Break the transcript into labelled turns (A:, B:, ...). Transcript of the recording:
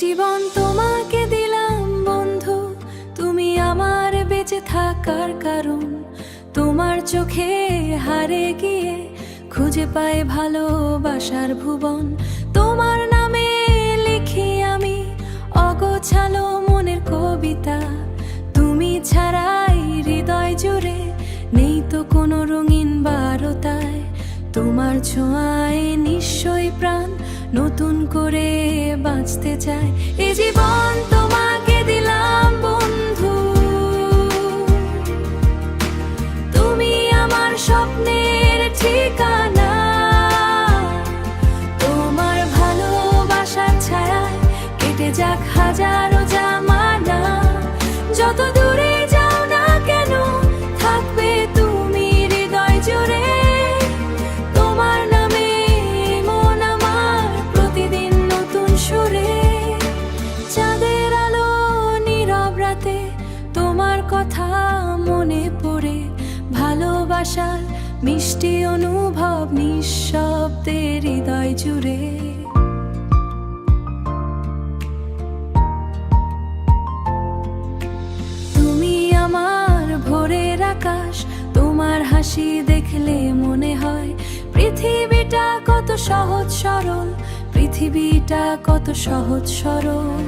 A: জীবন তোমাকে দিলাম বন্ধু, তুমি আমার বেঁচে থাকার কারণ। তোমার চোখে হারে গিয়ে খুঁজে পাই ভালোবাসার ভুবন। তোমার নামে লিখি আমি অগোছালো মনের কবিতা। তুমি ছাড়াই হৃদয় জুড়ে নেই তো কোনো রঙিন বারতায়। তোমার ছোঁয়ায় নিশ্চয়ই প্রাণ নতুন করে বাঁচতে চায়। এ জীবন তোমাকে দিলাম বন্ধু, তুমি আমার স্বপ্নের ঠিকানা। তোমার ভালোবাসার ছায়ায় কেটে যাক হাজারো জামানা। যত দূরে যাও না কেন থাকবে তুমি হৃদয় জুড়ে। তোমার নামে মন আমার প্রতিদিন নতুন সুরে। চাঁদের আলো নীরব রাতে তোমার কথা মনে পড়ে। ভালোবাসার মিষ্টি অনুভব নিঃশব্দে হৃদয় জুড়ে। তুমি আমার ভোরের আকাশ, তোমার হাসি দেখলে মনে হয় পৃথিবীটা কত সহজ সরল, পৃথিবীটা কত সহজ সরল।